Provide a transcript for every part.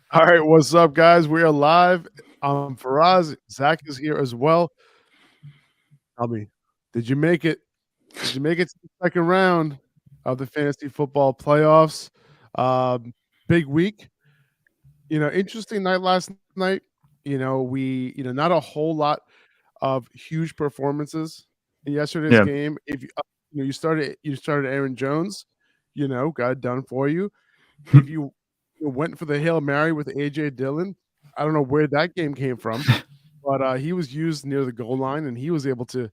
All right, what's up, guys? We are live. I'm Faraz. Zach is here as well. Tell me, did you make it? Did you make it to the second round of the fantasy football playoffs? Um, Big week. Interesting night last night. Not a whole lot of huge performances in yesterday's Yeah. game. If you started Aaron Jones, got it done for you. If you went for the Hail Mary with AJ Dillon, I don't know where that game came from, but he was used near the goal line and he was able to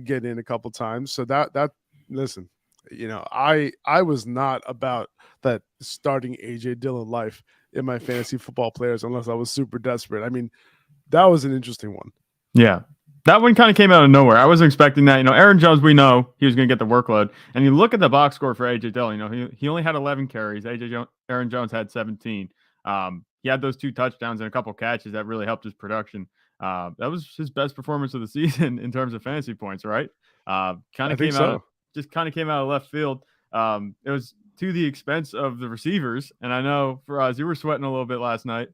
get in a couple times. So that listen, I was not about that starting AJ Dillon life in my fantasy football players unless I was super desperate. I mean, that was an interesting one. Yeah. That one kind of came out of nowhere. I wasn't expecting that. Aaron Jones, we know he was going to get the workload. And you look at the box score for AJ Dillon, he only had 11 carries. Aaron Jones had 17. He had those 2 touchdowns and a couple catches that really helped his production. That was his best performance of the season in terms of fantasy points, right? I think so. Kind of came out of left field. It was to the expense of the receivers. And I know, Faraz, you were sweating a little bit last night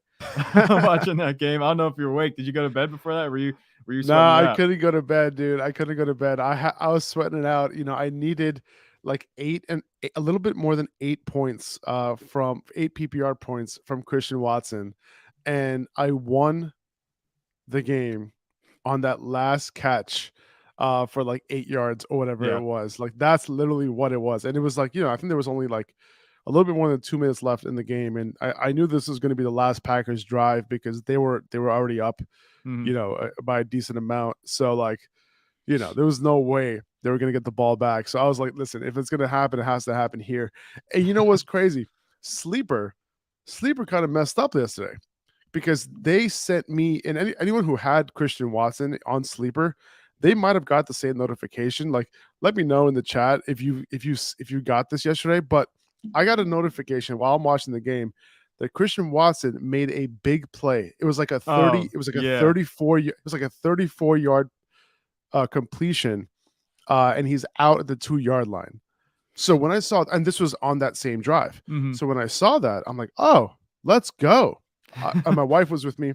watching that game. I don't know if you were awake. Did you go to bed before that? Were you No, I couldn't go to bed, dude. I couldn't go to bed. I was sweating it out. I needed like a little bit more than 8 points from 8 PPR points from Christian Watson, and I won the game on that last catch for like 8 yards or whatever it was. Like that's literally what it was, and it was like I think there was only like a little bit more than 2 minutes left in the game, and I knew this was going to be the last Packers drive because they were already up. By a decent amount. So like, there was no way they were going to get the ball back. So I was like, listen, if it's going to happen, it has to happen here. And you know what's crazy? Sleeper kind of messed up yesterday because they sent me and anyone who had Christian Watson on Sleeper, they might have got the same notification. Like, let me know in the chat if you got this yesterday. But I got a notification while I'm watching the game that Christian Watson made a big play. It was like a 34 yard completion, and he's out at the 2-yard line. So when I saw, and this was on that same drive. Mm-hmm. So when I saw that, I'm like, oh, let's go. And my wife was with me.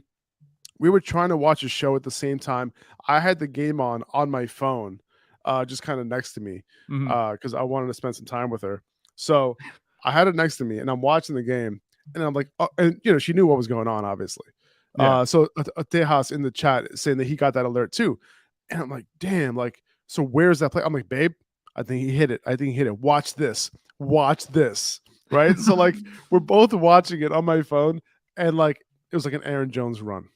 We were trying to watch a show at the same time. I had the game on my phone, just kind of next to me, because I wanted to spend some time with her. So I had it next to me, and I'm watching the game. And I'm like, oh, and she knew what was going on, obviously. Yeah. So Tejas in the chat saying that he got that alert too. And I'm like, damn, like, so where's that play? I'm like, babe, I think he hit it. Watch this. Right. So like we're both watching it on my phone, and like it was like an Aaron Jones run.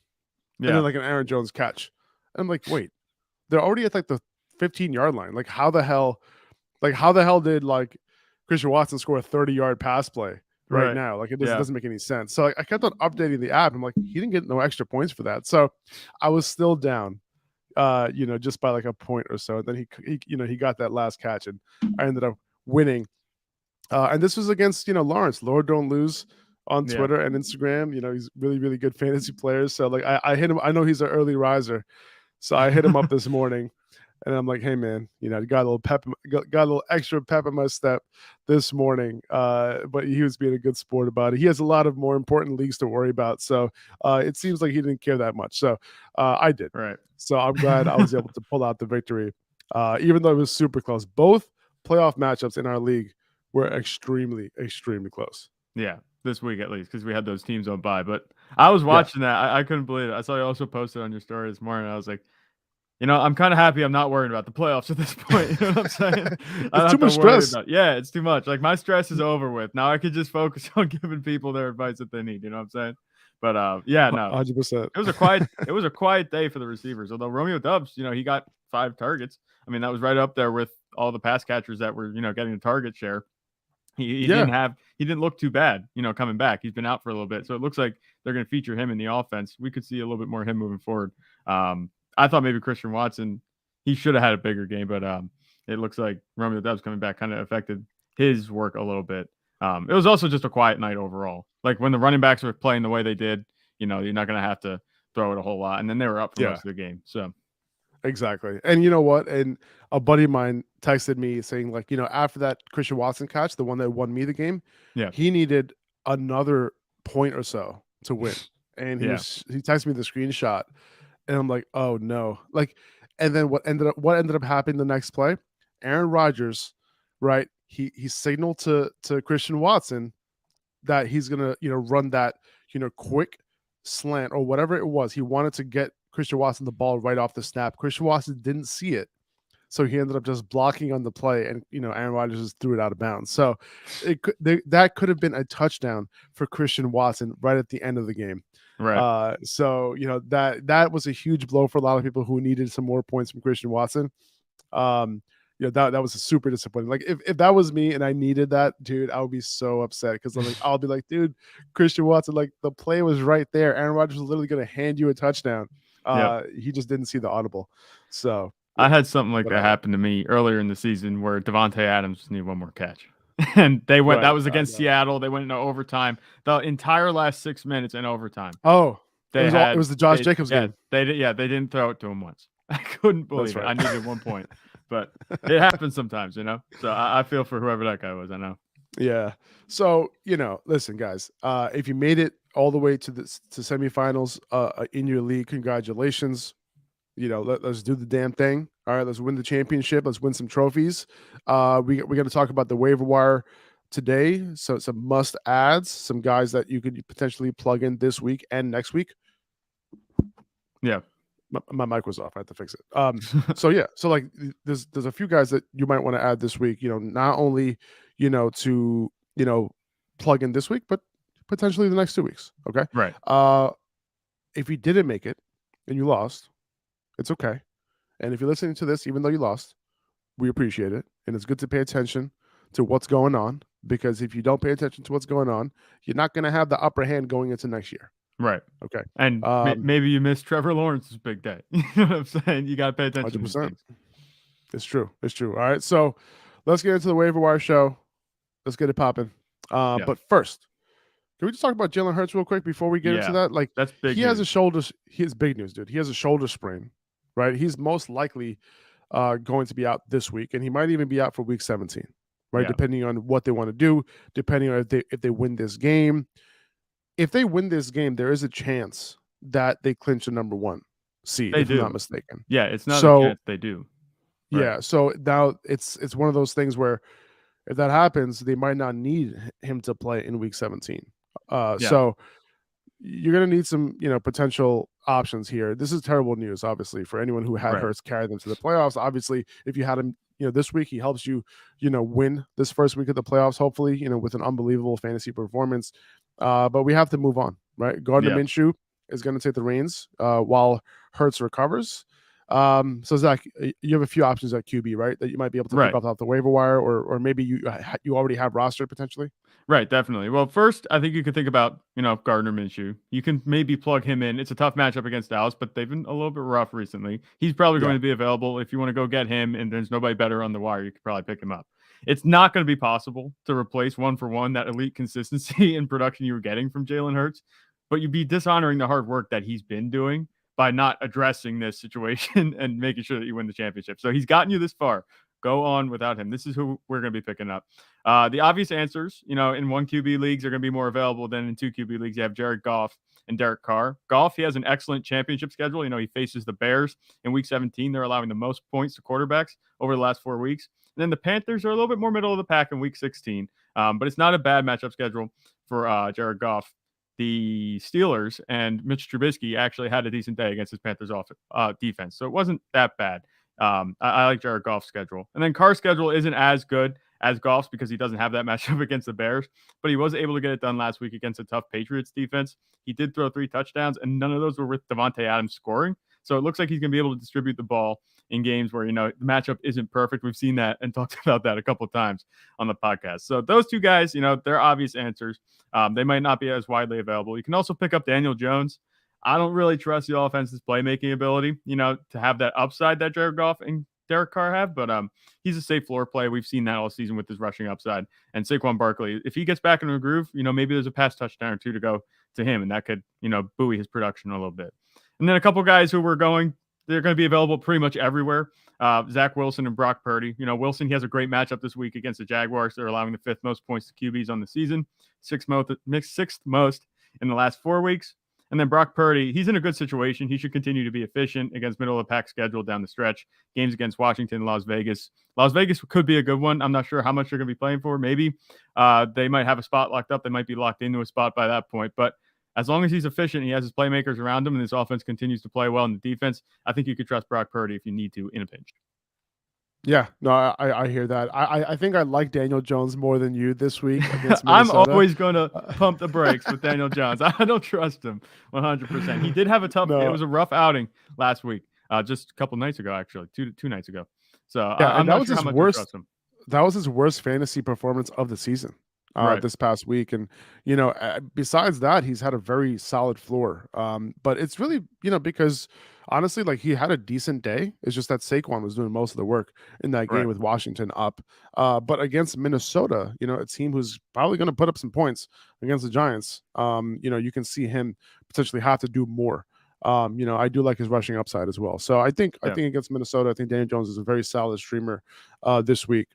Yeah. And then like an Aaron Jones catch. And I'm like, wait, they're already at like the 15-yard line. Like how the hell did like Christian Watson score a 30-yard pass play? Right now, like it doesn't make any sense. So like, I kept on updating the app. I'm like, he didn't get no extra points for that. So I was still down, just by like a point or so. And then he got that last catch, and I ended up winning. And this was against Lawrence. Lord Don't Lose on Twitter and Instagram. He's really, really good fantasy players. So like I hit him. I know he's an early riser, so I hit him up this morning. And I'm like, hey man, got a little extra pep in my step this morning. But he was being a good sport about it. He has a lot of more important leagues to worry about. So it seems like he didn't care that much. So I did. Right. So I'm glad I was able to pull out the victory, even though it was super close. Both playoff matchups in our league were extremely, extremely close. Yeah, this week at least, because we had those teams on bye. But I was watching that. I couldn't believe it. I saw you also posted on your story this morning. I was like, I'm kind of happy I'm not worried about the playoffs at this point. You know what I'm saying? It's too much stress. It's too much. Like my stress is over with. Now I could just focus on giving people their advice that they need. You know what I'm saying? But no, 100%. It was a quiet day for the receivers. Although Romeo Doubs, he got 5 targets. I mean, that was right up there with all the pass catchers that were, getting a target share. He didn't look too bad, coming back. He's been out for a little bit, so it looks like they're going to feature him in the offense. We could see a little bit more of him moving forward. I thought maybe Christian Watson, he should have had a bigger game, but it looks like Romeo Doubs coming back kind of affected his work a little bit. It was also just a quiet night overall. Like when the running backs were playing the way they did, you're not going to have to throw it a whole lot. And then they were up for most of the game. So exactly. And you know what? And a buddy of mine texted me saying like, after that Christian Watson catch, the one that won me the game, he needed another point or so to win. And he Yeah. he texted me the screenshot, and I'm like, oh no. Like, and then what ended up happening the next play? Aaron Rodgers, right? He signaled to Christian Watson that he's gonna, run that, quick slant or whatever it was. He wanted to get Christian Watson the ball right off the snap. Christian Watson didn't see it. So he ended up just blocking on the play, and Aaron Rodgers just threw it out of bounds. So that could have been a touchdown for Christian Watson right at the end of the game. Right. So that was a huge blow for a lot of people who needed some more points from Christian Watson. That was super disappointing. Like if that was me and I needed that, dude, I would be so upset because I'll be like, dude, Christian Watson, like the play was right there. Aaron Rodgers was literally going to hand you a touchdown. He just didn't see the audible. So I had something like that happen to me earlier in the season where Devontae Adams needed one more catch. And they went, that was against Seattle. They went into overtime. The entire last 6 minutes in overtime. Oh, it was the Josh Jacobs game. They didn't throw it to him once. I couldn't believe it. I needed 1 point. But it happens sometimes, So I feel for whoever that guy was. I know. Yeah. So, listen, guys, if you made it all the way to semifinals in your league, congratulations. Let's do the damn thing. All right, let's win the championship. Let's win some trophies. We got to talk about the waiver wire today. So some must adds, some guys that you could potentially plug in this week and next week. Yeah. My mic was off. I had to fix it. So like there's a few guys that you might want to add this week, not only, to, plug in this week, but potentially the next 2 weeks. Okay. Right. If you didn't make it and you lost, it's okay. And if you're listening to this, even though you lost, we appreciate it. And it's good to pay attention to what's going on, because if you don't pay attention to what's going on, you're not going to have the upper hand going into next year. Right. Okay. And maybe you missed Trevor Lawrence's big day. You know what I'm saying? You got to pay attention 100%. To things. It's true. All right. So let's get into the waiver wire show. Let's get it popping. But first, can we just talk about Jalen Hurts real quick before we get into that? Like, that's big. He has a shoulder. He's big news, dude. He has a shoulder sprain, right? He's most likely going to be out this week, and he might even be out for week 17, right? Yeah. Depending on what they want to do, depending on if they win this game. If they win this game, there is a chance that they clinch the number 1 seed, if I'm not mistaken. Yeah, it's not a chance they do. Right. Yeah, so now it's one of those things where if that happens, they might not need him to play in week 17. So you're going to need some, potential options here. This is terrible news, obviously, for anyone who had Hurts carry them to the playoffs. Obviously, if you had him, this week, he helps you, win this first week of the playoffs, hopefully, with an unbelievable fantasy performance. But we have to move on, right? Gardner Minshew is going to take the reins while Hurts recovers. So Zach, you have a few options at QB, right? That you might be able to pick up off the waiver wire, or maybe you already have rostered potentially. Right, definitely. Well, first, I think you could think about, Gardner Minshew. You can maybe plug him in. It's a tough matchup against Dallas, but they've been a little bit rough recently. He's probably going to be available. If you want to go get him and there's nobody better on the wire, you could probably pick him up. It's not going to be possible to replace 1-for-1 that elite consistency and production you were getting from Jalen Hurts, but you'd be dishonoring the hard work that he's been doing by not addressing this situation and making sure that you win the championship. So he's gotten you this far. Go on without him. This is who we're going to be picking up. The obvious answers, in 1 QB leagues are going to be more available than in 2 QB leagues. You have Jared Goff and Derek Carr. Goff, he has an excellent championship schedule. He faces the Bears in week 17. They're allowing the most points to quarterbacks over the last 4 weeks. And then the Panthers are a little bit more middle of the pack in week 16. But it's not a bad matchup schedule for Jared Goff. The Steelers and Mitch Trubisky actually had a decent day against his Panthers defense. So it wasn't that bad. I like Jared Goff's schedule. And then Carr's schedule isn't as good as Goff's because he doesn't have that matchup against the Bears, but he was able to get it done last week against a tough Patriots defense. He did throw 3 touchdowns, and none of those were with Devontae Adams scoring. So it looks like he's going to be able to distribute the ball in games where, the matchup isn't perfect. We've seen that and talked about that a couple of times on the podcast. So those 2 guys, they're obvious answers. They might not be as widely available. You can also pick up Daniel Jones. I don't really trust the offense's playmaking ability, to have that upside that Jared Goff and Derek Carr have, but he's a safe floor play. We've seen that all season with his rushing upside. And Saquon Barkley, if he gets back into a groove, maybe there's a pass touchdown or 2 to go to him, and that could, buoy his production a little bit. And then a couple guys who they're going to be available pretty much everywhere. Zach Wilson and Brock Purdy. Wilson, he has a great matchup this week against the Jaguars. They're allowing the 5th most points to QBs on the season, 6th most in the last 4 weeks. And then Brock Purdy, he's in a good situation. He should continue to be efficient against middle of the pack schedule down the stretch. Games against Washington, Las Vegas. Las Vegas could be a good one. I'm not sure how much they're going to be playing for. Maybe they might have a spot locked up. They might be locked into a spot by that point. But as long as he's efficient, he has his playmakers around him, and his offense continues to play well in the defense, I think you could trust Brock Purdy if you need to in a pinch. Yeah, no, I hear that. I think I like Daniel Jones more than you this week against Minnesota. I'm always going to pump the brakes with Daniel Jones. I don't trust him 100%. He did have a tough. It was a rough outing last week, just a couple nights ago, actually, two nights ago. So yeah, I'm not sure how much I trust him. That was his worst fantasy performance of the season. This past week. And, besides that, he's had a very solid floor. But it's really, because honestly, like he had a decent day. It's just that Saquon was doing most of the work in that game with Washington up. But against Minnesota, a team who's probably going to put up some points against the Giants, you can see him potentially have to do more. I do like his rushing upside as well. So I think against Minnesota, I think Daniel Jones is a very solid streamer this week.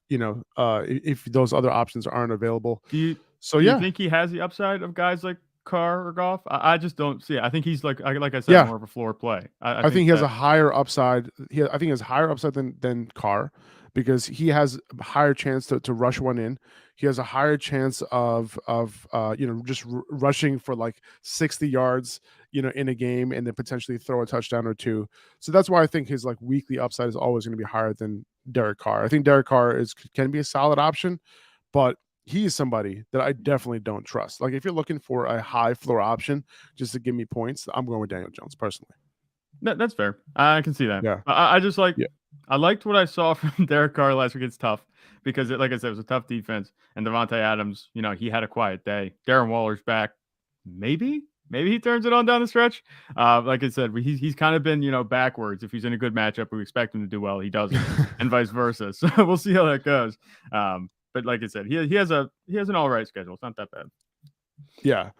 If those other options aren't available. Do you think he has the upside of guys like Carr or Goff? I just don't see it. I think he's like I said, more of a floor play. I think he has a higher upside. I think he has higher upside than Carr because he has a higher chance to rush one in. He has a higher chance of just rushing for like 60 yards, in a game and then potentially throw a touchdown or two. So that's why I think his like weekly upside is always going to be higher than Derek Carr. I think Derek Carr can be a solid option, but he is somebody that I definitely don't trust. Like if you're looking for a high floor option just to give me points, I'm going with Daniel Jones personally. That's fair. I can see that. Yeah. I just I liked what I saw from Derek Carr last week. It's tough because like I said, it was a tough defense. And Devontae Adams, he had a quiet day. Darren Waller's back. Maybe he turns it on down the stretch. Like I said, he's kind of been, backwards. If he's in a good matchup, we expect him to do well. He doesn't, and vice versa. So we'll see how that goes. But like I said, he has an all right schedule. It's not that bad. Yeah.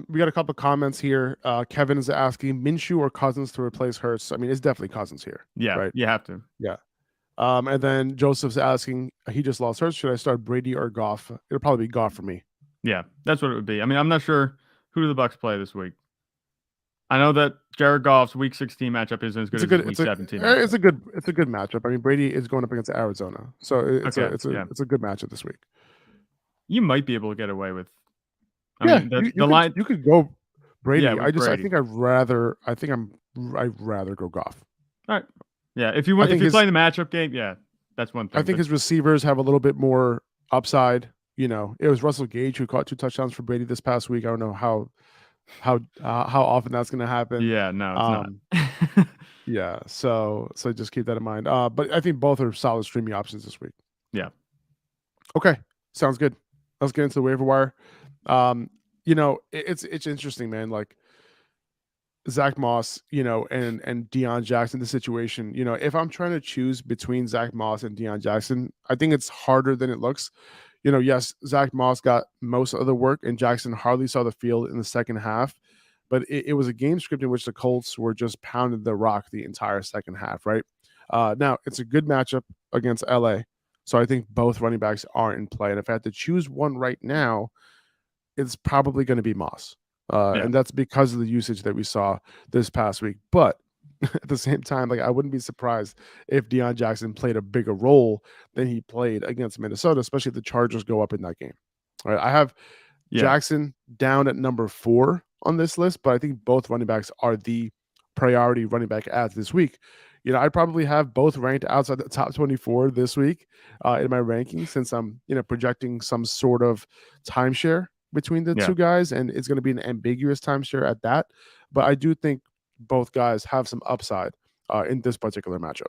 We got a couple of comments here. Kevin is asking Minshew or Cousins to replace Hurts. I mean, it's definitely Cousins here. Yeah, right. You have to. Yeah. And then Joseph's asking, he just lost Hurts. Should I start Brady or Goff? It'll probably be Goff for me. Yeah, that's what it would be. I mean, I'm not sure who do the Bucs play this week. I know that Jared Goff's Week 16 matchup isn't as good as Week 17. It's a good matchup. I mean, Brady is going up against Arizona, so it's a good matchup this week. You might be able to get away with. You could go Brady. Yeah, I think I'd rather go Goff. All right. Yeah, if you're playing the matchup game, that's one thing. I think his receivers have a little bit more upside. It was Russell Gage who caught 2 touchdowns for Brady this past week. I don't know how often that's going to happen. Yeah, no, it's not. Yeah, so just keep that in mind. But I think both are solid streaming options this week. Yeah. Okay, sounds good. Let's get into the waiver wire. It's interesting, man. Like Zach Moss, and Deon Jackson, the situation. If I'm trying to choose between Zach Moss and Deon Jackson, I think it's harder than it looks. Yes, Zach Moss got most of the work, and Jackson hardly saw the field in the second half. But it was a game script in which the Colts were just pounding the rock the entire second half, right? Now, it's a good matchup against LA. So I think both running backs are in play. And if I had to choose one right now, it's probably going to be Moss. And that's because of the usage that we saw this past week. But at the same time, like I wouldn't be surprised if Deon Jackson played a bigger role than he played against Minnesota, especially if the Chargers go up in that game. All right, I have Jackson down at number 4 on this list, but I think both running backs are the priority running back ads this week. I'd probably have both ranked outside the top 24 this week in my ranking since I'm, projecting some sort of timeshare between the two guys, and it's going to be an ambiguous timeshare at that. But I do think both guys have some upside in this particular matchup.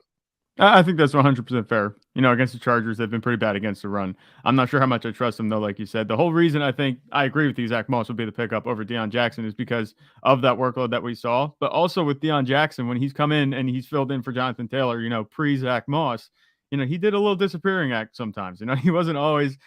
I think that's 100% fair. Against the Chargers, they've been pretty bad against the run. I'm not sure how much I trust them, though, like you said. The whole reason I think I agree with you, Zach Moss would be the pickup over Deon Jackson is because of that workload that we saw. But also with Deon Jackson, when he's come in and he's filled in for Jonathan Taylor, pre-Zach Moss, he did a little disappearing act sometimes. He wasn't always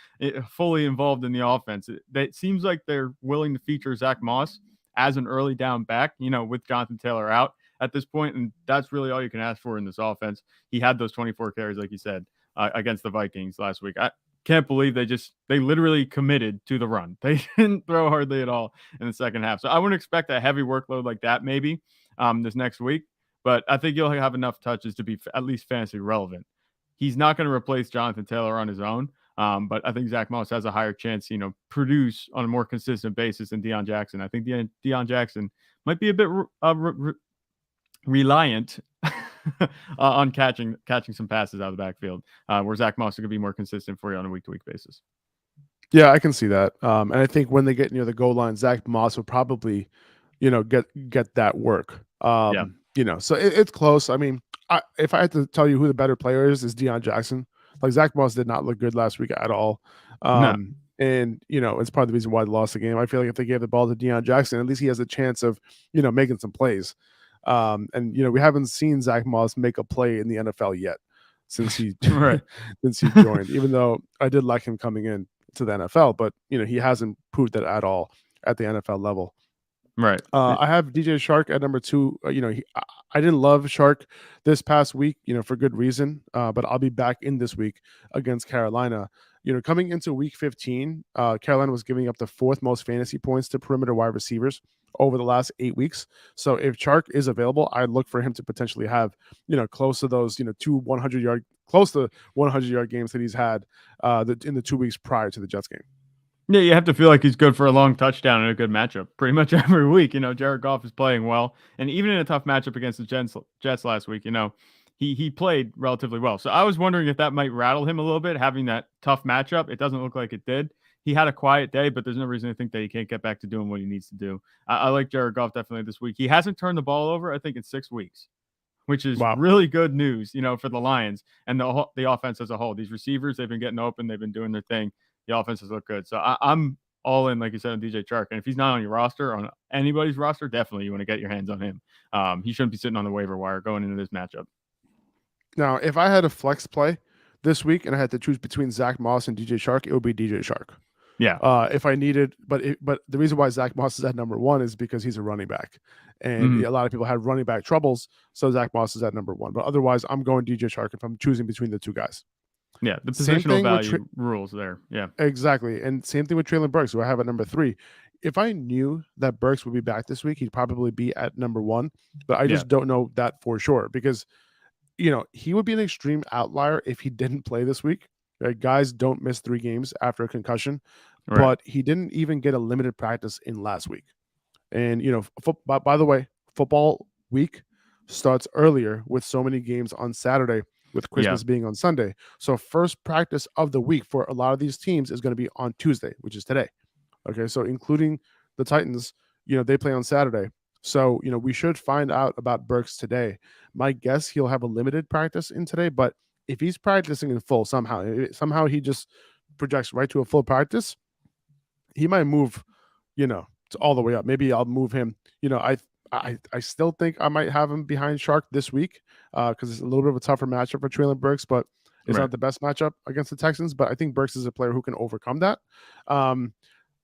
fully involved in the offense. It seems like they're willing to feature Zach Moss as an early down back, with Jonathan Taylor out at this point, and that's really all you can ask for in this offense. He had those 24 carries, like you said, against the Vikings last week. can't believe they literally committed to the run. They didn't throw hardly at all in the second half. So I wouldn't expect a heavy workload like that maybe this next week, but I think he'll have enough touches to be at least fantasy relevant. He's not going to replace Jonathan Taylor on his own, but I think Zach Moss has a higher chance, produce on a more consistent basis than Deon Jackson. I think Deon Jackson might be a bit reliant on catching some passes out of the backfield, where Zach Moss is going to be more consistent for you on a week-to-week basis. Yeah, I can see that. And I think when they get near the goal line, Zach Moss will probably, get that work. So it's close. I mean, if I had to tell you who the better player is Deon Jackson. Like Zach Moss did not look good last week at all. No. And, it's part of the reason why they lost the game. I feel like if they gave the ball to Deon Jackson, at least he has a chance of, making some plays. And we haven't seen Zach Moss make a play in the NFL yet since he since he joined, even though I did like him coming in to the NFL, but he hasn't proved that at all at the NFL level. Right. I have DJ Chark at number 2. I didn't love Chark this past week, for good reason. But I'll be back in this week against Carolina. Coming into week 15, Carolina was giving up the 4th most fantasy points to perimeter wide receivers over the last 8 weeks. So if Chark is available, I'd look for him to potentially have, close to those, close to 100-yard games that he's had in the 2 weeks prior to the Jets game. Yeah, you have to feel like he's good for a long touchdown and a good matchup pretty much every week. Jared Goff is playing well. And even in a tough matchup against the Jets last week, he played relatively well. So I was wondering if that might rattle him a little bit, having that tough matchup. It doesn't look like it did. He had a quiet day, but there's no reason to think that he can't get back to doing what he needs to do. I like Jared Goff definitely this week. He hasn't turned the ball over, I think, in 6 weeks, which is really good news, for the Lions and the offense as a whole. These receivers, they've been getting open. They've been doing their thing. The offenses look good. So I'm all in, like you said, on DJ Chark. And if he's not on your roster, on anybody's roster, definitely you want to get your hands on him. He shouldn't be sitting on the waiver wire going into this matchup. Now, if I had a flex play this week and I had to choose between Zach Moss and DJ Chark, it would be DJ Chark. Yeah. If I needed, but the reason why Zach Moss is at number 1 is because he's a running back, and a lot of people had running back troubles, so Zach Moss is at number 1. But otherwise, I'm going DJ Chark if I'm choosing between the 2 guys. Yeah, the positional value rules there. Yeah, exactly. And same thing with Treylon Burks, who I have at number 3. If I knew that Burks would be back this week, he'd probably be at number 1, but I just don't know that for sure because, he would be an extreme outlier if he didn't play this week. Right? Guys don't miss 3 games after a concussion, but he didn't even get a limited practice in last week. And, by the way, football week starts earlier with so many games on Saturday, with Christmas being on Sunday. So first practice of the week for a lot of these teams is going to be on Tuesday, which is today. Okay, so including the Titans, they play on Saturday. So, we should find out about Burks today. My guess, he'll have a limited practice in today, but if he's practicing in full somehow he just projects right to a full practice, he might move, all the way up. Maybe I'll move him. I still think I might have him behind Chark this week because it's a little bit of a tougher matchup for Treylon Burks, but it's not the best matchup against the Texans. But I think Burks is a player who can overcome that.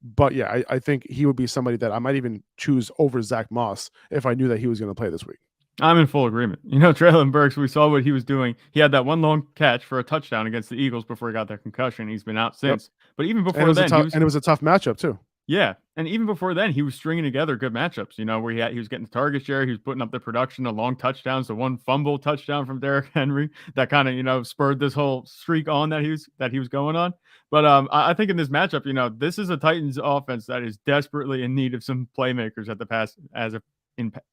But yeah, I think he would be somebody that I might even choose over Zach Moss if I knew that he was going to play this week. I'm in full agreement. Treylon Burks, we saw what he was doing. He had that one long catch for a touchdown against the Eagles before he got that concussion. He's been out since. But even before then, it was a tough matchup too. Yeah, and even before then, he was stringing together good matchups. Where he was getting the target share, he was putting up the production of long touchdowns, the one fumble touchdown from Derrick Henry that kind of spurred this whole streak on that he was going on. But I think in this matchup, this is a Titans offense that is desperately in need of some playmakers at the pass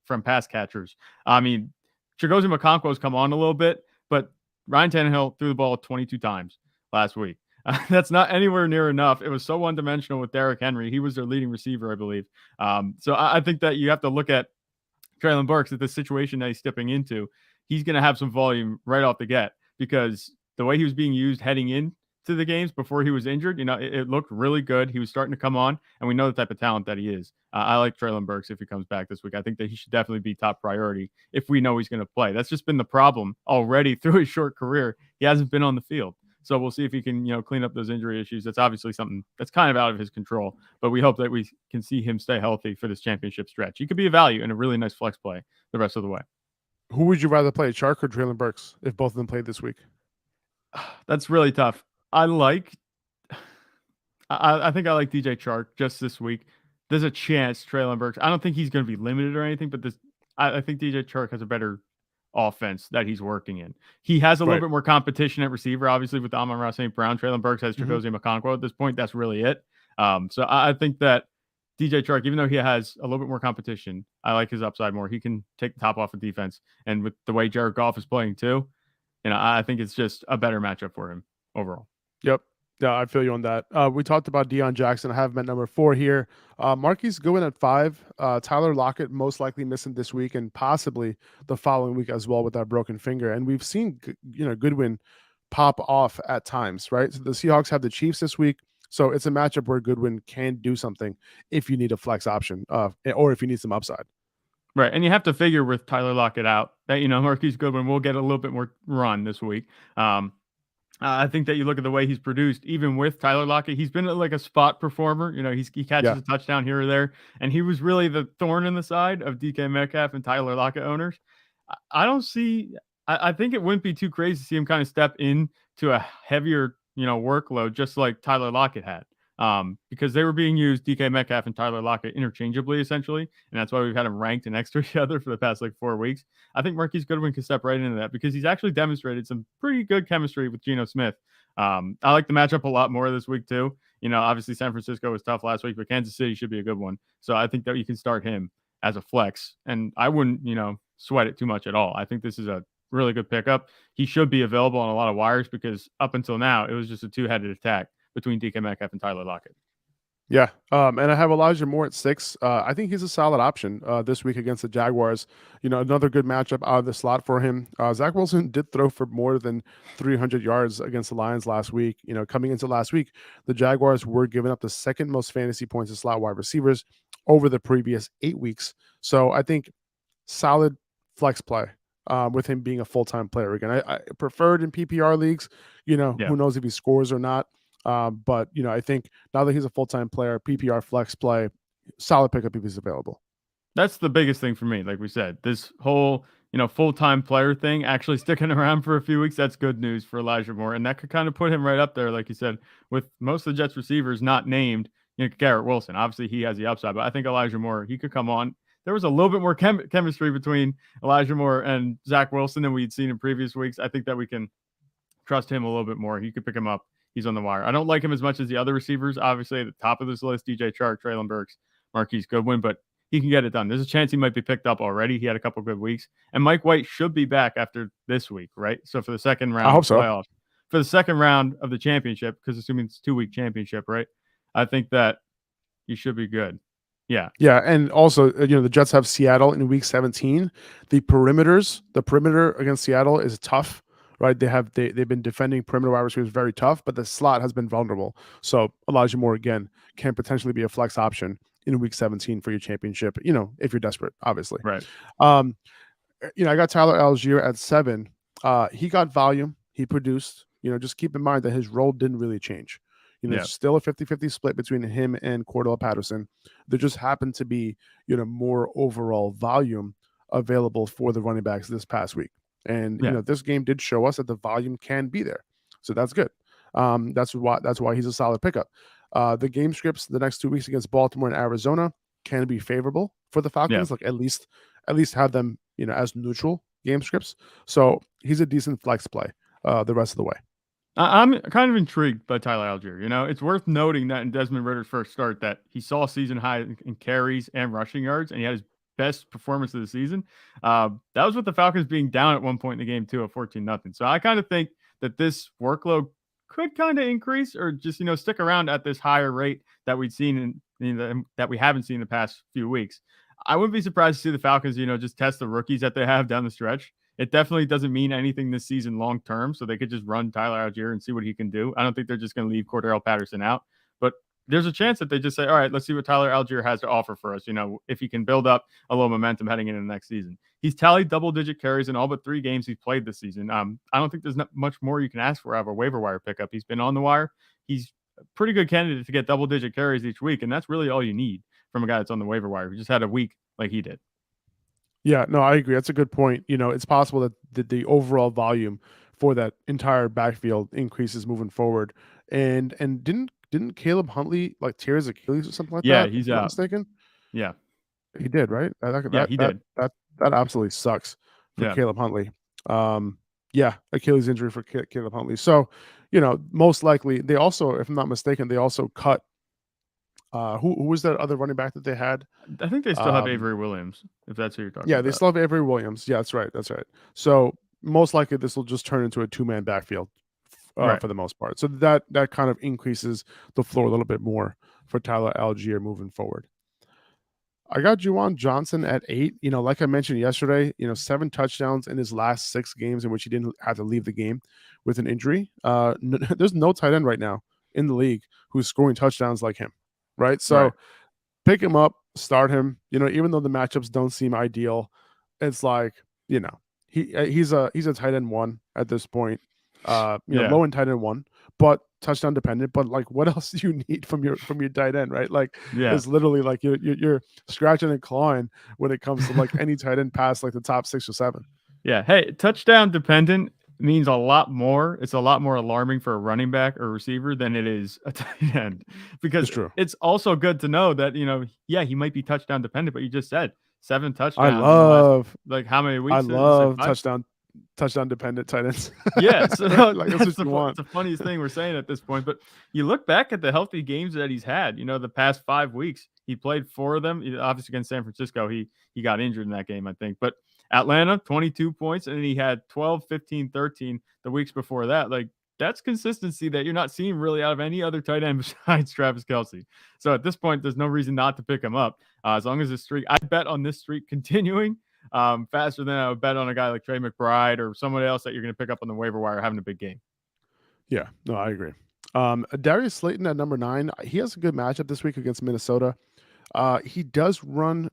from pass catchers. I mean, Chigoziem Okonkwo has come on a little bit, but Ryan Tannehill threw the ball 22 times last week. That's not anywhere near enough. It was so one-dimensional with Derrick Henry. He was their leading receiver, I believe. So I think that you have to look at Treylon Burks at the situation that he's stepping into. He's going to have some volume right off the get because the way he was being used heading into the games before he was injured, it looked really good. He was starting to come on, and we know the type of talent that he is. I like Treylon Burks if he comes back this week. I think that he should definitely be top priority if we know he's going to play. That's just been the problem already through his short career. He hasn't been on the field. So we'll see if he can, clean up those injury issues. That's obviously something that's kind of out of his control, but we hope that we can see him stay healthy for this championship stretch. He could be a value and a really nice flex play the rest of the way. Who would you rather play, Chark or Treylon Burks, if both of them played this week? That's really tough. I like I think I like DJ Chark just this week. There's a chance Treylon Burks. I don't think he's going to be limited or anything, but I think DJ Chark has a better offense that he's working in. He has a little Right. bit more competition at receiver, obviously, with Amon-Ra St. Brown. Treylon Burks has Mhm. Chigoziem Okonkwo at this point. That's really it. So I think that DJ Chark, even though he has a little bit more competition, I like his upside more. He can take the top off of defense. And with the way Jared Goff is playing too, I think it's just a better matchup for him overall. Yep. Yeah, I feel you on that. We talked about Deon Jackson. I have him at number 4 here. Marquise Goodwin at 5. Tyler Lockett most likely missing this week and possibly the following week as well with that broken finger. And we've seen, Goodwin pop off at times, right? So the Seahawks have the Chiefs this week. So it's a matchup where Goodwin can do something if you need a flex option or if you need some upside. Right. And you have to figure with Tyler Lockett out that, Marquise Goodwin will get a little bit more run this week. I think that you look at the way he's produced, even with Tyler Lockett, he's been like a spot performer. He catches a touchdown here or there, and he was really the thorn in the side of DK Metcalf and Tyler Lockett owners. I think it wouldn't be too crazy to see him kind of step into a heavier, workload, just like Tyler Lockett had. Because they were being used, DK Metcalf and Tyler Lockett, interchangeably, essentially. And that's why we've had them ranked next to each other for the past 4 weeks. I think Marquise Goodwin can step right into that because he's actually demonstrated some pretty good chemistry with Geno Smith. I like the matchup a lot more this week, too. Obviously San Francisco was tough last week, but Kansas City should be a good one. So I think that you can start him as a flex. And I wouldn't, sweat it too much at all. I think this is a really good pickup. He should be available on a lot of wires because up until now, it was just a two-headed attack between DK Metcalf and Tyler Lockett. Yeah. And I have Elijah Moore at 6. I think he's a solid option this week against the Jaguars. Another good matchup out of the slot for him. Zach Wilson did throw for more than 300 yards against the Lions last week. Coming into last week, the Jaguars were giving up the second most fantasy points to slot wide receivers over the previous 8 weeks. So I think solid flex play with him being a full-time player. Again, I preferred in PPR leagues, who knows if he scores or not. But I think now that he's a full-time player, PPR flex play, solid pickup if he's available. That's the biggest thing for me. Like we said, this whole, full-time player thing actually sticking around for a few weeks, that's good news for Elijah Moore. And that could kind of put him right up there, like you said, with most of the Jets receivers not named, Garrett Wilson. Obviously, he has the upside, but I think Elijah Moore, he could come on. There was a little bit more chemistry between Elijah Moore and Zach Wilson than we'd seen in previous weeks. I think that we can trust him a little bit more. He could pick him up. He's on the wire. I don't like him as much as the other receivers. Obviously, at the top of this list, DJ Chark, Treylon Burks, Marquise Goodwin, but he can get it done. There's a chance he might be picked up already. He had a couple good weeks. And Mike White should be back after this week, right? So for the second round of playoffs, for the second round of the championship, because assuming it's a 2-week championship, right? I think that you should be good. Yeah. Yeah. And also, the Jets have Seattle in week 17. The perimeter against Seattle is tough, right? They've been defending perimeter wide receivers very tough, but the slot has been vulnerable. So Elijah Moore, again, can potentially be a flex option in week 17 for your championship, if you're desperate, obviously. Right. I got Tyler Allgeier at 7. He got volume. He produced. Just keep in mind that his role didn't really change. It's still a 50-50 split between him and Cordell Patterson. There just happened to be, more overall volume available for the running backs this past week. And, this game did show us that the volume can be there. So that's good. That's why he's a solid pickup. The game scripts the next 2 weeks against Baltimore and Arizona can be favorable for the Falcons. Like at least have them, as neutral game scripts. So he's a decent flex play the rest of the way. I'm kind of intrigued by Tyler Allgeier. It's worth noting that in Desmond Ritter's first start that he saw a season high in carries and rushing yards, and he had his best performance of the season. That was with the Falcons being down at one point in the game too, at 14-0. So I kind of think that this workload could kind of increase or just, stick around at this higher rate that we've seen that we haven't seen in the past few weeks. I wouldn't be surprised to see the Falcons, just test the rookies that they have down the stretch. It definitely doesn't mean anything this season long term, so they could just run Tyler Allgeier and see what he can do. I don't think they're just going to leave Cordell Patterson out, but there's a chance that they just say, all right, let's see what Tyler Allgeier has to offer for us, if he can build up a little momentum heading into the next season. He's tallied double-digit carries in all but 3 games he's played this season. I don't think there's not much more you can ask for out of a waiver wire pickup. He's been on the wire. He's a pretty good candidate to get double-digit carries each week, and that's really all you need from a guy that's on the waiver wire who just had a week like he did. Yeah, no, I agree. That's a good point. It's possible that the overall volume for that entire backfield increases moving forward. And didn't didn't Caleb Huntley like tear his Achilles or something like Yeah, that? If he's I'm not out. mistaken. Yeah. He did, right? Yeah, he did. That absolutely sucks for Yeah. Caleb Huntley. Yeah, Achilles injury for Caleb Huntley. So, most likely they also, if I'm not mistaken, they also cut. Who was that other running back that they had? I think they still have Avery Williams, if that's who you're talking Yeah, about. they still have Avery Williams. Yeah, that's right. That's right. So most likely this will just turn into a 2-man backfield Right. for the most part. So that kind of increases the floor a little bit more for Tyler Allgeier moving forward. I got Juwan Johnson at 8. Like I mentioned yesterday, 7 touchdowns in his last 6 games in which he didn't have to leave the game with an injury. There's no tight end right now in the league who's scoring touchdowns like him, right? So pick him up, start him. Even though the matchups don't seem ideal, it's like he's a tight end 1 at this point. Low end tight end 1, but touchdown dependent. But like, what else do you need from your tight end, right? Like, it's literally like you're scratching and clawing when it comes to like any tight end past like the top 6 or 7. Yeah. Hey, touchdown dependent means a lot more. It's a lot more alarming for a running back or receiver than it is a tight end, because it's also good to know that, he might be touchdown dependent, but you just said 7 touchdowns. I love like how many weeks? I love touchdown dependent tight ends. Yeah, so like that's what you want. It's the funniest thing we're saying at this point. But you look back at the healthy games that he's had, the past 5 weeks, he played 4 of them. Obviously against San Francisco, he got injured in that game, I think. But Atlanta, 22 points, and then he had 12, 15, 13 the weeks before that. Like, that's consistency that you're not seeing really out of any other tight end besides Travis Kelce. So at this point, there's no reason not to pick him up. As long as the streak, I bet on this streak continuing faster than I would bet on a guy like Trey McBride or someone else that you're going to pick up on the waiver wire having a big game. Yeah, no, I agree. Darius Slayton at number 9. He has a good matchup this week against Minnesota. He does run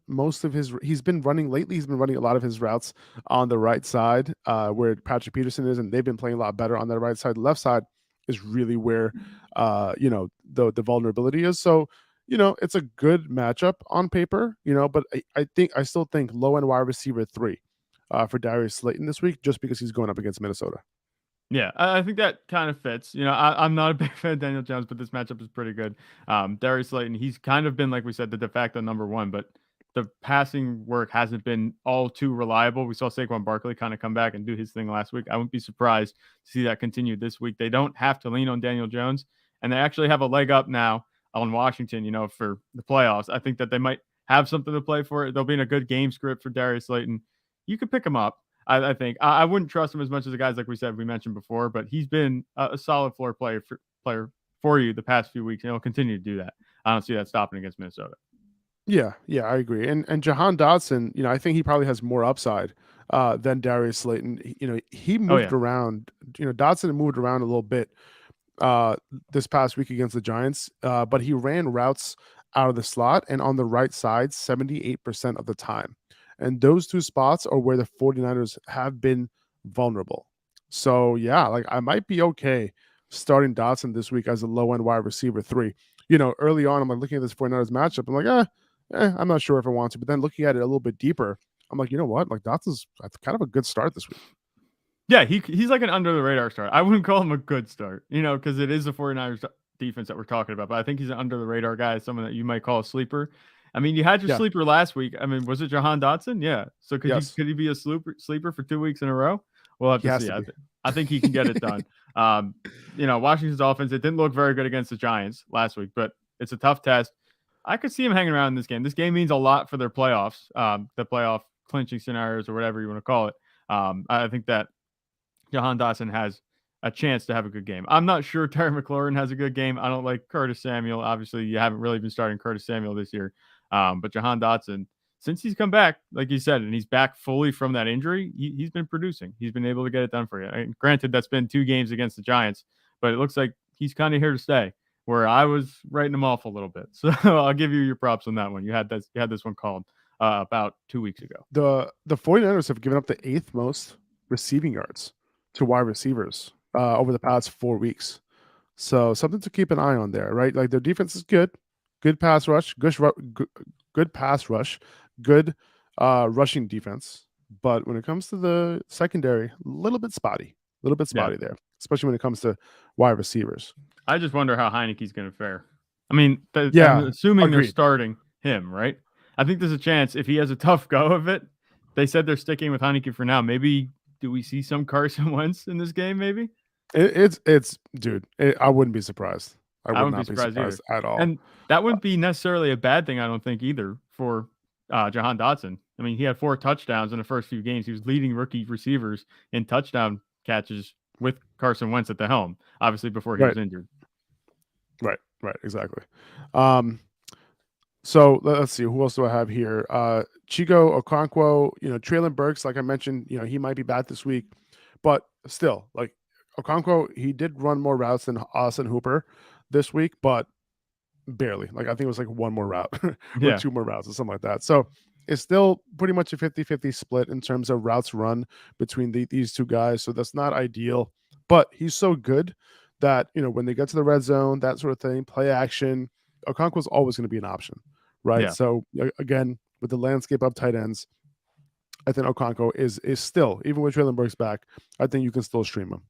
he's been running lately. He's been running a lot of his routes on the right side, where Patrick Peterson is, and they've been playing a lot better on the right side. The left side is really where, the vulnerability is. So, it's a good matchup on paper, but I still think low end wide receiver 3 for Darius Slayton this week, just because he's going up against Minnesota. Yeah, I think that kind of fits. I'm not a big fan of Daniel Jones, but this matchup is pretty good. Darius Slayton, he's kind of been, like we said, the de facto number 1, but the passing work hasn't been all too reliable. We saw Saquon Barkley kind of come back and do his thing last week. I wouldn't be surprised to see that continue this week. They don't have to lean on Daniel Jones, and they actually have a leg up now on Washington, for the playoffs. I think that they might have something to play for. They'll be in a good game script for Darius Slayton. You could pick him up. I think I wouldn't trust him as much as the guys like we mentioned before, but he's been a solid floor player for you the past few weeks, and he'll continue to do that. I don't see that stopping against Minnesota. Yeah, I agree. And Jahan Dotson, I think he probably has more upside than Darius Slayton. He moved around. Dotson moved around a little bit this past week against the Giants, but he ran routes out of the slot and on the right side 78% of the time. And those 2 spots are where the 49ers have been vulnerable. So, yeah, like I might be okay starting Dotson this week as a low-end wide receiver 3. Early on, I'm like looking at this 49ers matchup. I'm like, I'm not sure if I want to. But then looking at it a little bit deeper, I'm like, you know what? Like Dotson's kind of a good start this week. Yeah, he's like an under-the-radar start. I wouldn't call him a good start, because it is the 49ers defense that we're talking about. But I think he's an under-the-radar guy, someone that you might call a sleeper. I mean, you had your sleeper last week. I mean, was it Jahan Dotson? Yeah. So could he be a sleeper for 2 weeks in a row? We'll have to see. I think he can get it done. Washington's offense, it didn't look very good against the Giants last week, but it's a tough test. I could see him hanging around in this game. This game means a lot for their playoffs, the playoff clinching scenarios or whatever you want to call it. I think that Jahan Dotson has a chance to have a good game. I'm not sure Terry McLaurin has a good game. I don't like Curtis Samuel. Obviously, you haven't really been starting Curtis Samuel this year. But Jahan Dotson, since he's come back, like you said, and he's back fully from that injury, he's been producing. He's been able to get it done for you. And granted, that's been 2 games against the Giants, but it looks like he's kind of here to stay, where I was writing him off a little bit. So I'll give you your props on that one. You had this one called about 2 weeks ago. The 49ers have given up the 8th most receiving yards to wide receivers over the past 4 weeks. So something to keep an eye on there, right? Like their defense is good. Good pass rush, good pass rush, good rushing defense. But when it comes to the secondary, a little bit spotty there. especially when it comes to wide receivers. I just wonder how Heineke's going to fare. I mean, Yeah, I'm assuming they're agreed. starting him, right? I think there's a chance if he has a tough go of it. They said they're sticking with Heineke for now. Maybe do we see some Carson Wentz in this game? Maybe it's dude. I wouldn't be surprised. I would wouldn't not be surprised at all. And that wouldn't be necessarily a bad thing, I don't think, either for Jahan Dotson. I mean, he had 4 touchdowns in the first few games. He was leading rookie receivers in touchdown catches with Carson Wentz at the helm, obviously before he was injured. Right, exactly. So let's see, who else do I have here? Chigoziem Okonkwo, Treylon Burks, like I mentioned, he might be back this week, but still, like Okonkwo, he did run more routes than Austin Hooper this week, but barely. Like I think it was like one more route or 2 more routes or something like that. So it's still pretty much a 50-50 split in terms of routes run between these 2 guys. So that's not ideal, but he's so good that, when they get to the red zone, that sort of thing, play action, Okonkwo is always going to be an option, right? Yeah. So again, with the landscape of tight ends, I think Okonkwo is still, even with Treylon Burks back, I think you can still stream him.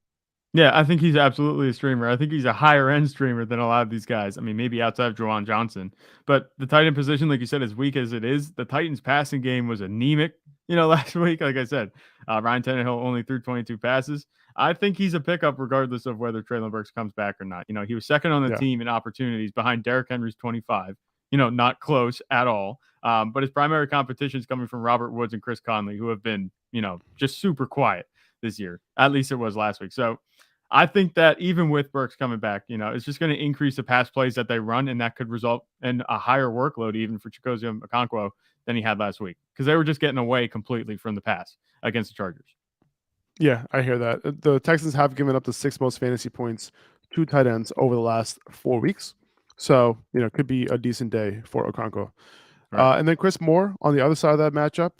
Yeah, I think he's absolutely a streamer. I think he's a higher end streamer than a lot of these guys. I mean, maybe outside of Juwan Johnson, but the tight end position, like you said, as weak as it is, the Titans passing game was anemic, last week. Like I said, Ryan Tannehill only threw 22 passes. I think he's a pickup regardless of whether Treylon Burks comes back or not. He was second on the team in opportunities behind Derrick Henry's 25, not close at all. But his primary competition is coming from Robert Woods and Chris Conley, who have been, just super quiet this year. At least it was last week. So I think that even with Burks coming back, it's just going to increase the pass plays that they run, and that could result in a higher workload even for Chigoziem Okonkwo than he had last week, because they were just getting away completely from the pass against the Chargers. Yeah, I hear that. The Texans have given up the 6th most fantasy points to tight ends over the last 4 weeks. So, it could be a decent day for Okonkwo. Right. And then Chris Moore on the other side of that matchup,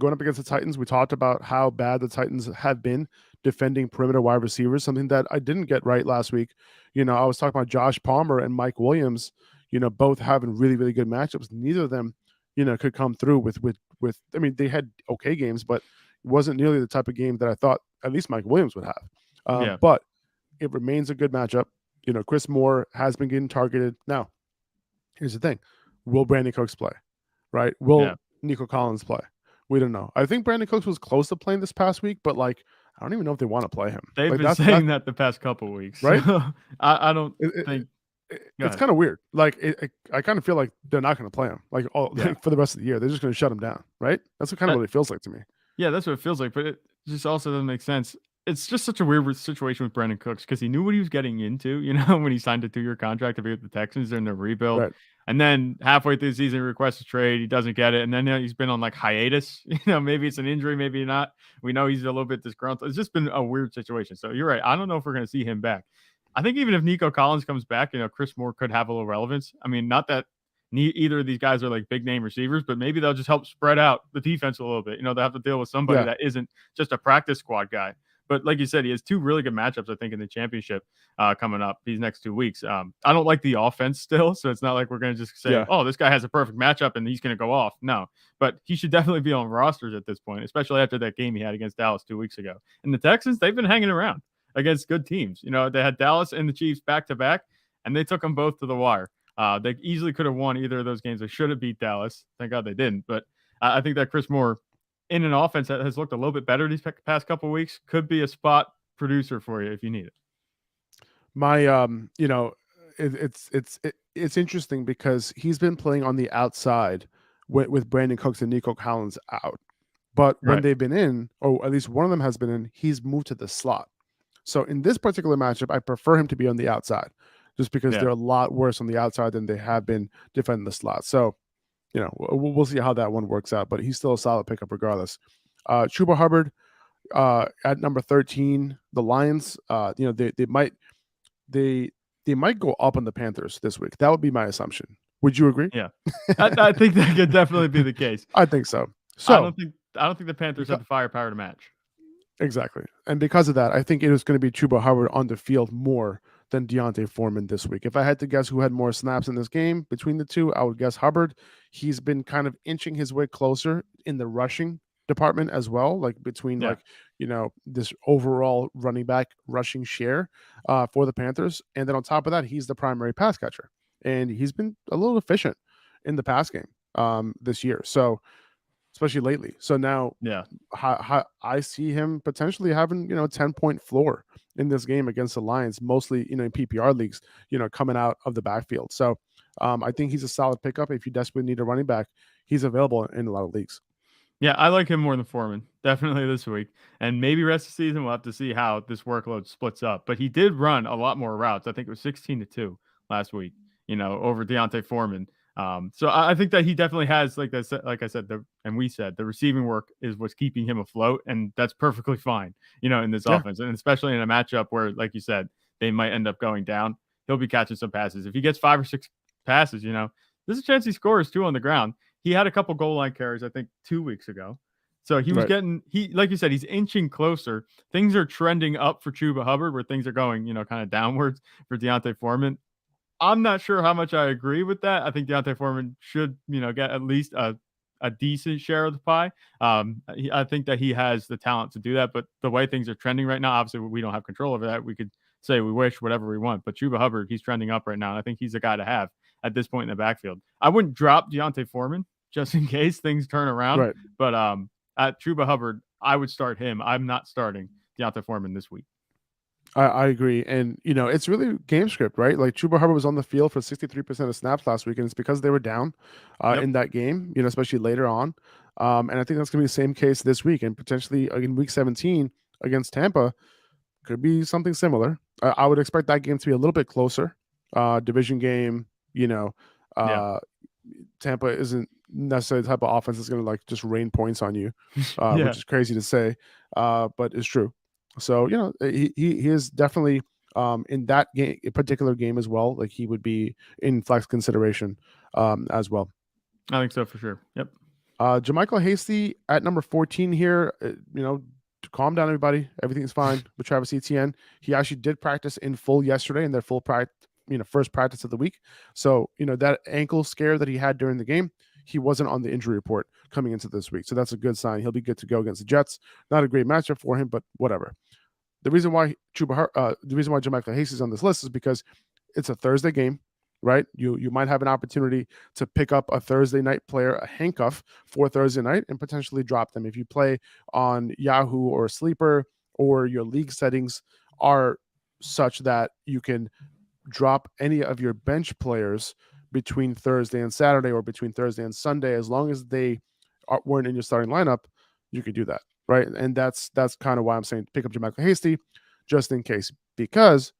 going up against the Titans, we talked about how bad the Titans have been defending perimeter wide receivers, something that I didn't get right last week. I was talking about Josh Palmer and Mike Williams, both having really, really good matchups. Neither of them, could come through with, I mean, they had okay games, but it wasn't nearly the type of game that I thought at least Mike Williams would have. But it remains a good matchup. Chris Moore has been getting targeted. Now, here's the thing. Will Brandon Cooks play? Right? Will Nico Collins play? We don't know. I think Brandon Cooks was close to playing this past week, but I don't even know if they want to play him. They've been saying that the past couple of weeks, right? So I don't think it's kind of weird. I kind of feel like they're not going to play him for the rest of the year. They're just going to shut him down, right? That's what it feels like to me. Yeah, that's what it feels like, but it just also doesn't make sense. It's just such a weird situation with Brandon Cooks because he knew what he was getting into, when he signed a 2-year contract to be with the Texans during the rebuild. Right. And then halfway through the season, he requests a trade. He doesn't get it. And then he's been on hiatus. Maybe it's an injury, maybe not. We know he's a little bit disgruntled. It's just been a weird situation. So you're right. I don't know if we're going to see him back. I think even if Nico Collins comes back, Chris Moore could have a little relevance. I mean, not that either of these guys are big name receivers, but maybe they'll just help spread out the defense a little bit. They'll have to deal with somebody that isn't just a practice squad guy. But like you said, he has 2 really good matchups, I think, in the championship coming up these next 2 weeks. I don't like the offense still, so it's not like we're going to just say, oh, this guy has a perfect matchup and he's going to go off. No, but he should definitely be on rosters at this point, especially after that game he had against Dallas 2 weeks ago. And the Texans, they've been hanging around against good teams. They had Dallas and the Chiefs back-to-back, and they took them both to the wire. They easily could have won either of those games. They should have beat Dallas. Thank God they didn't. But I think that Chris Moore, in an offense that has looked a little bit better these past couple of weeks, could be a spot producer for you if you need it. My, it's interesting because he's been playing on the outside with Brandon Cooks and Nico Collins out. But when they've been in, or at least one of them has been in, he's moved to the slot. So in this particular matchup, I prefer him to be on the outside just because they're a lot worse on the outside than they have been defending the slot. So, we'll see how that one works out, but he's still a solid pickup regardless. Chuba Hubbard at number 13, the Lions, they might go up on the Panthers this week. That would be my assumption. Would you agree? Yeah, I think that could definitely be the case. I think so. So I don't think the Panthers have the firepower to match. Exactly, and because of that, I think it is going to be Chuba Hubbard on the field more than D'Onta Foreman this week. If I had to guess who had more snaps in this game between the two, I would guess Hubbard. He's been kind of inching his way closer in the rushing department as well, like between Yeah. like, this overall running back rushing share for the Panthers. And then on top of that, he's the primary pass catcher. And he's been a little efficient in the pass game this year. So especially lately. So now Yeah. I see him potentially having, 10-point floor in this game against the Lions, mostly, in PPR leagues, coming out of the backfield. So I think he's a solid pickup. If you desperately need a running back, he's available in a lot of leagues. Yeah, I like him more than Foreman, definitely this week. And maybe rest of the season, we'll have to see how this workload splits up. But he did run a lot more routes. I think it was 16-2 last week, over Deontay Foreman. So I think that he definitely has, like I said, the receiving work is what's keeping him afloat, and that's perfectly fine, in this offense, and especially in a matchup where, like you said, they might end up going down. He'll be catching some passes. If he gets 5 or 6 passes, there's a chance he scores 2 on the ground. He had a couple goal line carries, I think, 2 weeks ago. So he was like you said, he's inching closer. Things are trending up for Chuba Hubbard, where things are going, kind of downwards for Deontay Foreman. I'm not sure how much I agree with that. I think Deontay Foreman should, get at least a decent share of the pie. I think that he has the talent to do that, but the way things are trending right now, obviously we don't have control over that. We could say we wish whatever we want, but Chuba Hubbard, he's trending up right now. And I think he's a guy to have at this point in the backfield. I wouldn't drop Deontay Foreman just in case things turn around. Right. But at Chuba Hubbard, I would start him. I'm not starting Deontay Foreman this week. I agree. And, it's really game script, right? Like Chuba Hubbard was on the field for 63% of snaps last week, and it's because they were down in that game, especially later on. And I think that's going to be the same case this week, and potentially in week 17 against Tampa could be something similar. I would expect that game to be a little bit closer. Division game, Tampa isn't necessarily the type of offense that's going to like just rain points on you, which is crazy to say, but it's true. So he is definitely in that game, particular game as well. Like he would be in flex consideration as well. I think so for sure. Yep. JaMychal Hasty at number 14 here. Calm down, everybody. Everything's fine with Travis Etienne. He actually did practice in full yesterday in their full practice. First practice of the week. So, that ankle scare that he had during the game, he wasn't on the injury report coming into this week. So that's a good sign. He'll be good to go against the Jets. Not a great matchup for him, but whatever. The reason why JaMychal Hasty is on this list is because it's a Thursday game, right? You might have an opportunity to pick up a Thursday night player, a handcuff for Thursday night, and potentially drop them. If you play on Yahoo or Sleeper, or your league settings are such that you can drop any of your bench players between Thursday and Saturday, or between Thursday and Sunday, as long as they weren't in your starting lineup, you could do that, right? And that's kind of why I'm saying pick up JaMychal Hasty just in case, because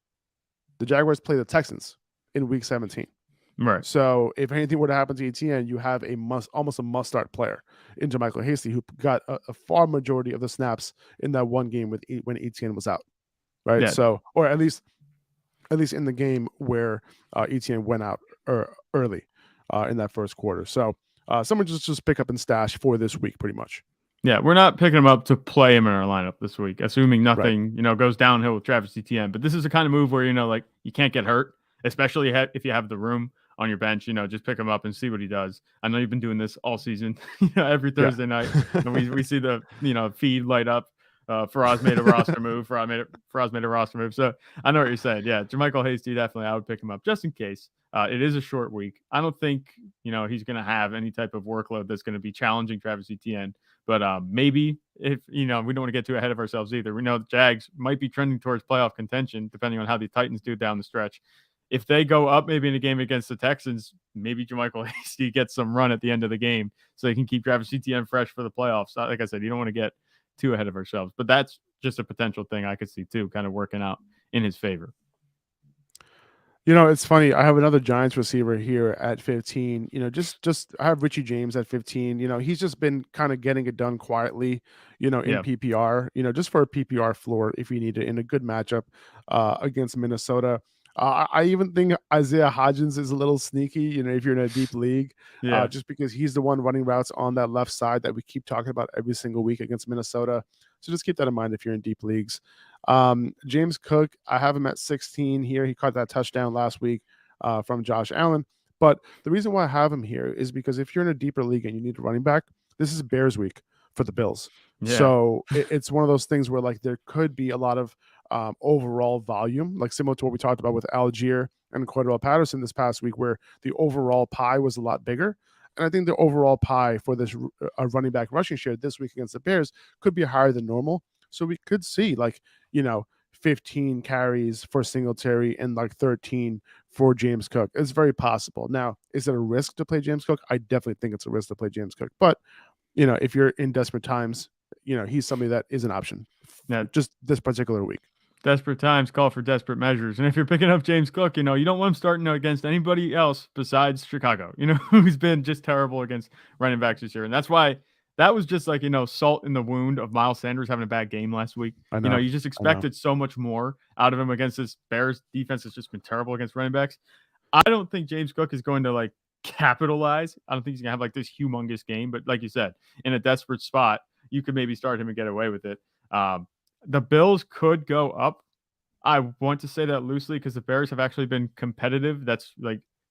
the Jaguars play the Texans in week 17. Right. So if anything were to happen to Etienne, you have almost a must-start player in JaMychal Hasty, who got a far majority of the snaps in that one game when Etienne was out, right? Yeah. So, or at least in the game where Etienne went out early in that first quarter. So someone just pick up and stash for this week, pretty much. Yeah, we're not picking him up to play him in our lineup this week, assuming nothing, goes downhill with Travis Etienne. But this is the kind of move where, like you can't get hurt, especially if you have the room on your bench. Just pick him up and see what he does. I know you've been doing this all season, every Thursday night. And we see the, feed light up. Faraz made a roster move. Faraz made a roster move. So I know what you're saying. Yeah, JaMychal Hasty, definitely, I would pick him up just in case. It is a short week. I don't think, he's going to have any type of workload that's going to be challenging Travis Etienne. But maybe if, we don't want to get too ahead of ourselves either. We know the Jags might be trending towards playoff contention, depending on how the Titans do down the stretch. If they go up maybe in a game against the Texans, maybe JaMychal Hasty gets some run at the end of the game so they can keep Travis Etienne fresh for the playoffs. Like I said, you don't want to get too ahead of ourselves, but that's just a potential thing I could see too, kind of working out in his favor. It's funny. I have another Giants receiver here at 15. Just I have Richie James at 15. He's just been kind of getting it done quietly, in PPR, just for a PPR floor if you need it in a good matchup against Minnesota. I even think Isaiah Hodgins is a little sneaky, if you're in a deep league, just because he's the one running routes on that left side that we keep talking about every single week against Minnesota. So just keep that in mind if you're in deep leagues. James Cook, I have him at 16 here. He caught that touchdown last week from Josh Allen. But the reason why I have him here is because if you're in a deeper league and you need a running back, this is Bears week for the Bills. Yeah. So it's one of those things where like there could be a lot of overall volume, like similar to what we talked about with Allgeier and Cordell Patterson this past week, where the overall pie was a lot bigger. And I think the overall pie for this running back rushing share this week against the Bears could be higher than normal. So we could see 15 carries for Singletary and like 13 for James Cook. It's very possible. Now, is it a risk to play James Cook? I definitely think it's a risk to play James Cook. But, if you're in desperate times, he's somebody that is an option. Yeah. Just this particular week. Desperate times call for desperate measures. And if you're picking up James Cook, you don't want him starting against anybody else besides Chicago, who's been just terrible against running backs this year. And that's why that was just like, salt in the wound of Miles Sanders having a bad game last week. I know, you just expected so much more out of him against this Bears defense that's just been terrible against running backs. I don't think James Cook is going to capitalize. I don't think he's going to have this humongous game. But like you said, in a desperate spot, you could maybe start him and get away with it. The Bills could go up. I want to say that loosely because the Bears have actually been competitive. That's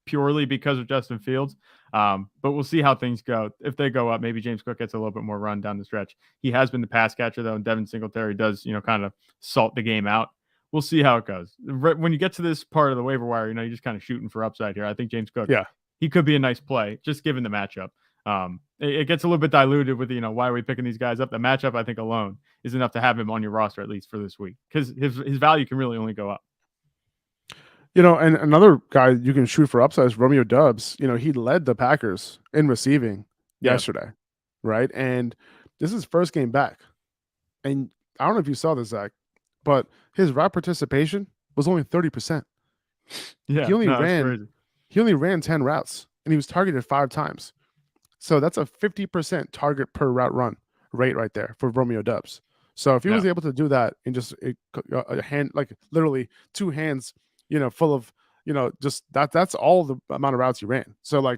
purely because of Justin Fields. But we'll see how things go. If they go up, maybe James Cook gets a little bit more run down the stretch. He has been the pass catcher, though, and Devin Singletary does, kind of salt the game out. We'll see how it goes. When you get to this part of the waiver wire, you're just kind of shooting for upside here. I think James Cook, he could be a nice play, just given the matchup. It gets a little bit diluted with, why are we picking these guys up? The matchup, I think, alone is enough to have him on your roster, at least for this week, because his value can really only go up. And another guy you can shoot for upside is Romeo Doubs. He led the Packers in receiving yesterday, right? And this is his first game back. And I don't know if you saw this, Zach, but his route participation was only 30%. Yeah, he only ran 10 routes, and he was targeted 5 times. So that's a 50% target per route run rate right there for Romeo Doubs. So if he was able to do that in just a hand, literally 2 hands, full of, just that's all the amount of routes he ran. So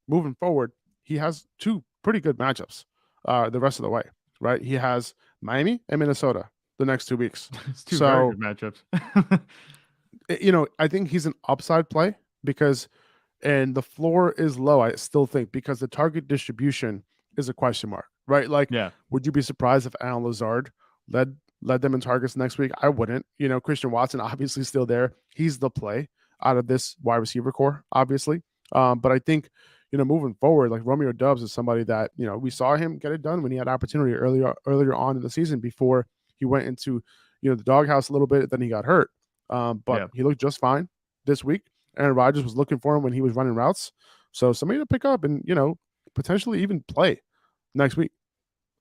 moving forward, he has 2 pretty good matchups the rest of the way, right? He has Miami and Minnesota the next 2 weeks. It's 2 very good matchups. I think he's an upside play because and the floor is low, I still think, because the target distribution is a question mark, right? Would you be surprised if Allen Lazard led them in targets next week? I wouldn't. Christian Watson obviously still there. He's the play out of this wide receiver core, obviously. But I think, moving forward, Romeo Doubs is somebody that, we saw him get it done when he had opportunity earlier on in the season before he went into, the doghouse a little bit, then he got hurt. But he looked just fine this week. Aaron Rodgers was looking for him when he was running routes. So somebody to pick up and, potentially even play next week.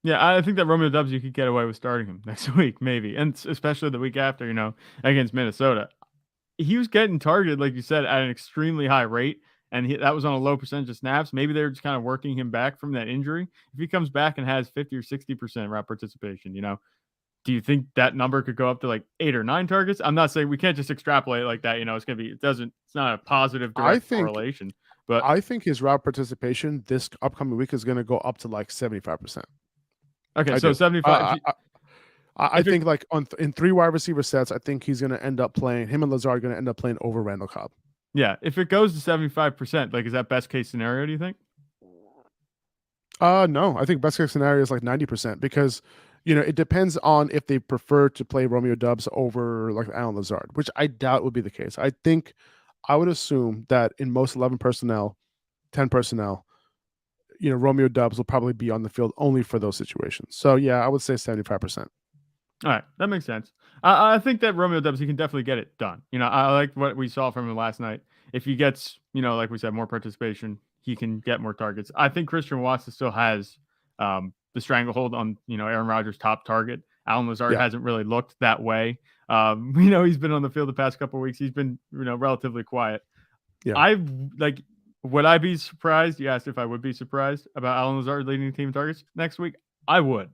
Yeah, I think that Romeo Doubs, you could get away with starting him next week, maybe. And especially the week after, against Minnesota. He was getting targeted, like you said, at an extremely high rate. And that was on a low percentage of snaps. Maybe they're just kind of working him back from that injury. If he comes back and has 50 or 60% route participation, do you think that number could go up to 8 or 9 targets? I'm not saying we can't just extrapolate like that. It's not a positive direct correlation. But I think his route participation this upcoming week is going to go up to 75%. Okay, so 75. I think in 3 wide receiver sets, I think he's going to end up playing. Him and Lazard are going to end up playing over Randall Cobb. Yeah, if it goes to 75%, is that best case scenario? Do you think? No, I think best case scenario is 90% because. It depends on if they prefer to play Romeo Doubs over Allen Lazard, which I doubt would be the case. I would assume that in most 11 personnel, 10 personnel, Romeo Doubs will probably be on the field only for those situations. So yeah, I would say 75%. All right, that makes sense. I think that Romeo Doubs, he can definitely get it done. I like what we saw from him last night. If he gets, like we said, more participation, he can get more targets. I think Christian Watson still has the stranglehold on, Aaron Rodgers' top target. Allen Lazard hasn't really looked that way. He's been on the field the past couple of weeks. He's been, relatively quiet. Yeah. Would I be surprised? You asked if I would be surprised about Allen Lazard leading the team in targets next week. I would,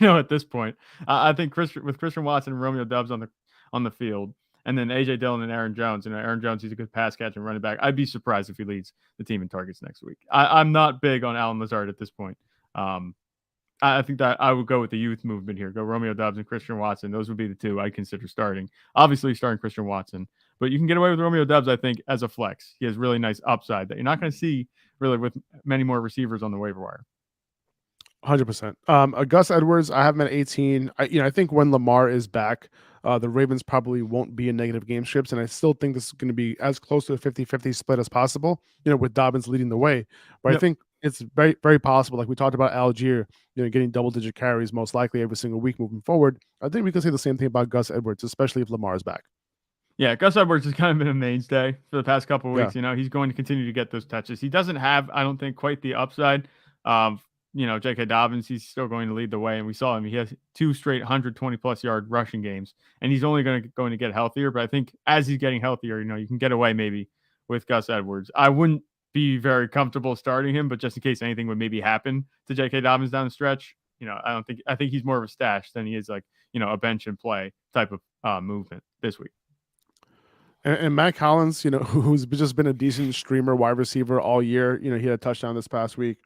at this point. I think with Christian Watson and Romeo Doubs on the field, and then A.J. Dillon and Aaron Jones. Aaron Jones, he's a good pass catcher and running back. I'd be surprised if he leads the team in targets next week. I'm not big on Allen Lazard at this point. I think that I would go with the youth movement here. Go Romeo Doubs and Christian Watson. Those would be the 2 I'd consider starting. Obviously, starting Christian Watson. But you can get away with Romeo Doubs, I think, as a flex. He has really nice upside that you're not going to see really with many more receivers on the waiver wire. 100%. Gus Edwards, I have him at 18. I think when Lamar is back, the Ravens probably won't be in negative game scripts, and I still think this is going to be as close to a 50-50 split as possible, with Dobbins leading the way. But I think it's very, very possible, like we talked about Allgeier, getting double-digit carries most likely every single week moving forward. I think we can say the same thing about Gus Edwards, especially if Lamar is back. Yeah, Gus Edwards has kind of been a mainstay for the past couple of weeks. He's going to continue to get those touches. He doesn't have, I don't think, quite the upside of J.K. Dobbins. He's still going to lead the way, and we saw him. He has 2 straight 120-plus yard rushing games, and he's only going to get healthier. But I think as he's getting healthier, you can get away maybe with Gus Edwards. I wouldn't be very comfortable starting him, but just in case anything would maybe happen to J.K. Dobbins down the stretch, I think he's more of a stash than he is like a bench and play type of movement this week. And Matt Collins, who's just been a decent streamer wide receiver all year. He had a touchdown this past week.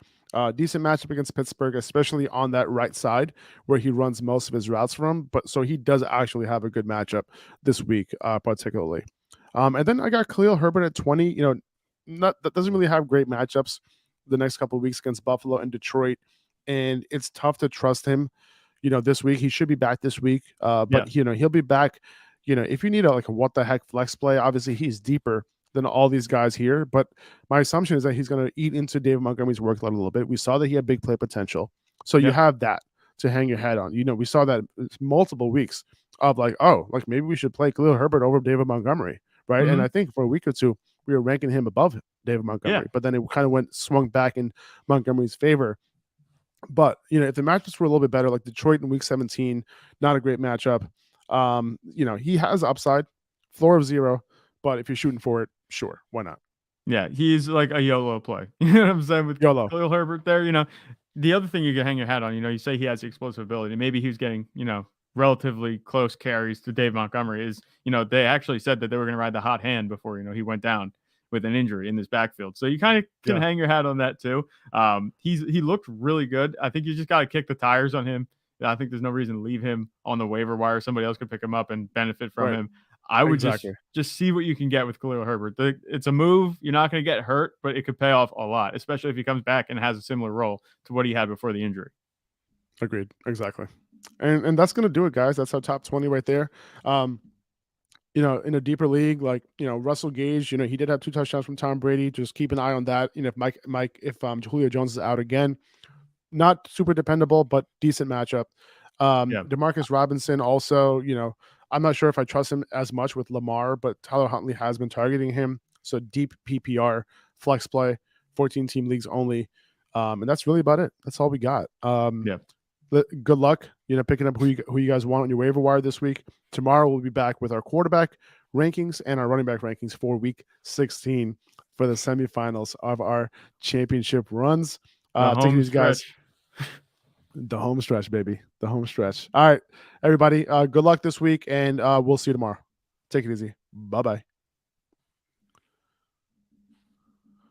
Decent matchup against Pittsburgh, especially on that right side where he runs most of his routes from. But so he does actually have a good matchup this week, particularly. And then I got Khalil Herbert at 20. That doesn't really have great matchups the next couple of weeks against Buffalo and Detroit, and it's tough to trust him. This week he should be back this week, but he'll be back. If you need a what the heck flex play, obviously he's deeper than all these guys here. But my assumption is that he's going to eat into David Montgomery's workload a little bit. We saw that he had big play potential. So you have that to hang your head on. We saw that multiple weeks of maybe we should play Khalil Herbert over David Montgomery, right? Mm-hmm. And I think for a week or two, we were ranking him above David Montgomery. But then it kind of swung back in Montgomery's favor. But, if the matchups were a little bit better, like Detroit in week 17, not a great matchup. He has upside, floor of 0, but if you're shooting for it, sure, why not? Yeah, he's like a YOLO play. You know what I'm saying with YOLO. Khalil Herbert there, the other thing you can hang your hat on, you say he has explosive ability. Maybe he was getting, relatively close carries to Dave Montgomery is, they actually said that they were going to ride the hot hand before, he went down with an injury in this backfield. So you kind of can hang your hat on that too. He looked really good. I think you just got to kick the tires on him. I think there's no reason to leave him on the waiver wire. Somebody else could pick him up and benefit from him. I would just see what you can get with Khalil Herbert. It's a move. You're not going to get hurt, but it could pay off a lot, especially if he comes back and has a similar role to what he had before the injury. Agreed. Exactly. And that's going to do it, guys. That's our top 20 right there. In a deeper league, Russell Gage, he did have 2 touchdowns from Tom Brady. Just keep an eye on that. If Julio Jones is out again, not super dependable, but decent matchup. Demarcus Robinson also, I'm not sure if I trust him as much with Lamar, but Tyler Huntley has been targeting him. So deep PPR, flex play, 14-team leagues only. And that's really about it. That's all we got. Good luck, picking up who you guys want on your waiver wire this week. Tomorrow we'll be back with our quarterback rankings and our running back rankings for week 16 for the semifinals of our championship runs. Take it easy, guys. The home stretch, baby. The home stretch. All right, everybody. Good luck this week, and we'll see you tomorrow. Take it easy. Bye-bye.